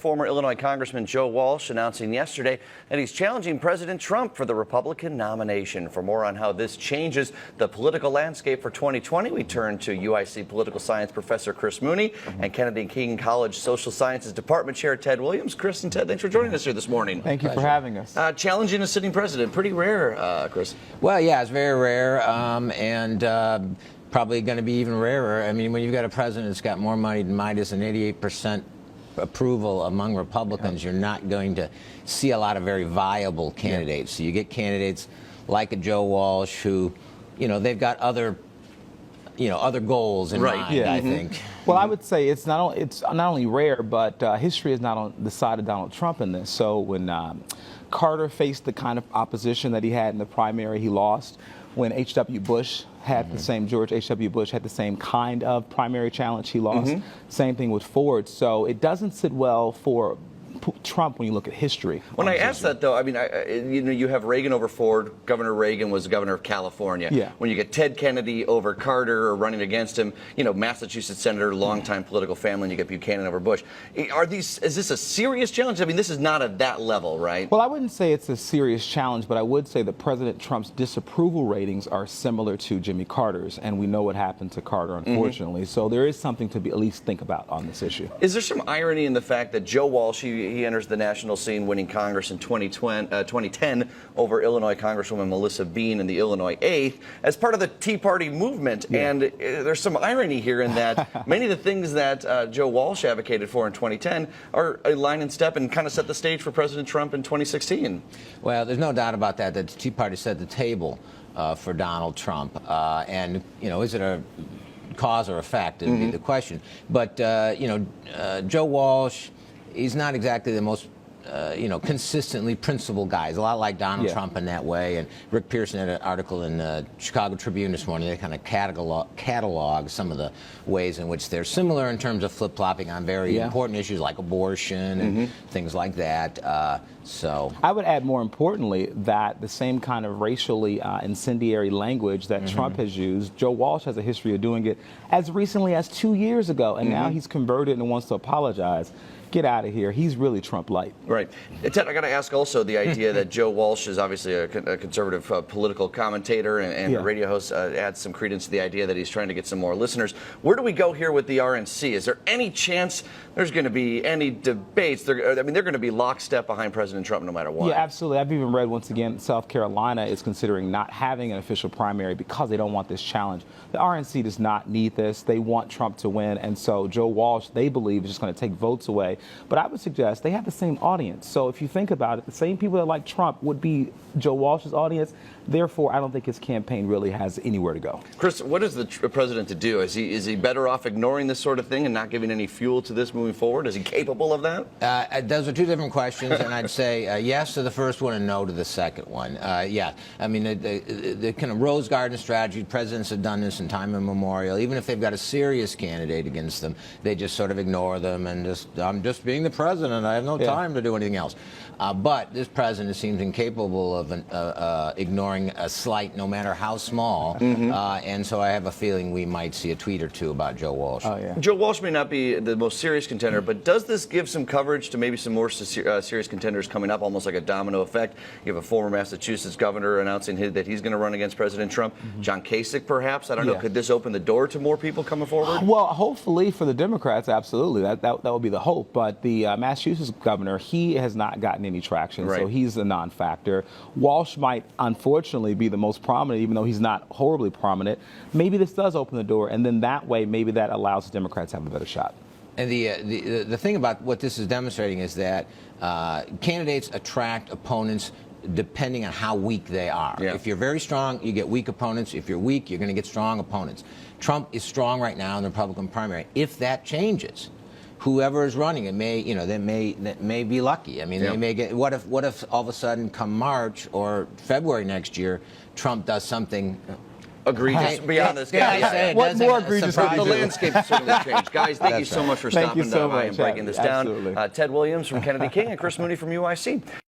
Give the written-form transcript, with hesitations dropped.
former Illinois Congressman Joe Walsh announcing yesterday that he's challenging President Trump for the Republican nomination. For more on how this changes the political landscape for 2020, we turn to UIC political science professor Chris Mooney and Kennedy King College Social Sciences Department Chair Ted Williams. Chris and Ted, thanks for joining us here this morning. Thank you for having us. Challenging a sitting president, pretty rare, Chris. Well, yeah, it's very rare, and probably going to be even rarer. I mean, when you've got a president that's got more money than Midas and 88% approval among Republicans, you're not going to see a lot of very viable candidates. So you get candidates like a Joe Walsh who, they've got other goals in mind, I think. Well, I would say it's not only rare, but history is not on the side of Donald Trump in this. So when Carter faced the kind of opposition that he had in the primary, he lost. When H.W. Bush had the same, George H.W. Bush had the same kind of primary challenge, he lost. Same thing with Ford. So it doesn't sit well for Trump when you look at history. When I ask that, though, I mean, you have Reagan over Ford. Governor Reagan was governor of California. Yeah. When you get Ted Kennedy over Carter or running against him, Massachusetts senator, longtime political family, and you get Buchanan over Bush. Is this a serious challenge? I mean, this is not at that level, right? Well, I wouldn't say it's a serious challenge, but I would say that President Trump's disapproval ratings are similar to Jimmy Carter's, and we know what happened to Carter, unfortunately. So there is something to at least think about on this issue. Is there some irony in the fact that Joe Walsh, he enters the national scene winning Congress in 2010 over Illinois Congresswoman Melissa Bean in the Illinois 8th as part of the Tea Party movement? And there's some irony here in that many of the things that Joe Walsh advocated for in 2010 are a line in step and kind of set the stage for President Trump in 2016. Well, there's no doubt about that, that the Tea Party set the table for Donald Trump. And, is it a cause or effect would be the question. But, Joe Walsh, he's not exactly the most, consistently principled guy. He's a lot like Donald Trump in that way. And Rick Pearson had an article in the Chicago Tribune this morning. They kind of catalog some of the ways in which they're similar in terms of flip-flopping on very important issues like abortion and things like that. So I would add, more importantly, that the same kind of racially incendiary language that Trump has used, Joe Walsh has a history of doing it as recently as 2 years ago, and now he's converted and wants to apologize. Get out of here. He's really Trump light. Right. Ted, I got to ask also the idea that Joe Walsh is obviously a conservative political commentator and a radio host adds some credence to the idea that he's trying to get some more listeners. Where do we go here with the RNC? Is there any chance there's going to be any debates? They're going to be lockstep behind President Trump no matter what. Yeah, absolutely. I've even read, once again, South Carolina is considering not having an official primary because they don't want this challenge. The RNC does not need this. They want Trump to win. And so Joe Walsh, they believe, is just going to take votes away. But I would suggest they have the same audience. So if you think about it, the same people that like Trump would be Joe Walsh's audience. Therefore, I don't think his campaign really has anywhere to go. Chris, what is the president to do? Is he better off ignoring this sort of thing and not giving any fuel to this moving forward? Is he capable of that? Those are two different questions, and I'd say yes to the first one and no to the second one. Yeah, I mean, the kind of rose garden strategy, presidents have done this in time immemorial. Even if they've got a serious candidate against them, they just sort of ignore them and I'm just being the president. I have no time to do anything else. But this president seems incapable of ignoring a slight, no matter how small. And so I have a feeling we might see a tweet or two about Joe Walsh. Joe Walsh may not be the most serious contender, but does this give some coverage to maybe some more serious contenders coming up, almost like a domino effect? You have a former Massachusetts governor announcing that he's going to run against President Trump. John Kasich, perhaps. I don't know. Could this open the door to more people coming forward? Well, hopefully for the Democrats, absolutely. That would be the hope. But the Massachusetts governor, he has not gotten any traction, so he's a non-factor. Walsh might, unfortunately, be the most prominent, even though he's not horribly prominent. Maybe this does open the door, and then that way, maybe that allows the Democrats to have a better shot. And the thing about what this is demonstrating is that candidates attract opponents depending on how weak they are. If you're very strong, you get weak opponents. If you're weak, you're going to get strong opponents. Trump is strong right now in the Republican primary. If that changes, whoever is running it may, they may be lucky. I mean, they may get. What if all of a sudden, come March or February next year, Trump does something egregious beyond this, guys? What more egregious? The landscape certainly changed, guys. Thank you so much for stopping by and breaking this down. Ted Williams from Kennedy King and Chris Mooney from UIC.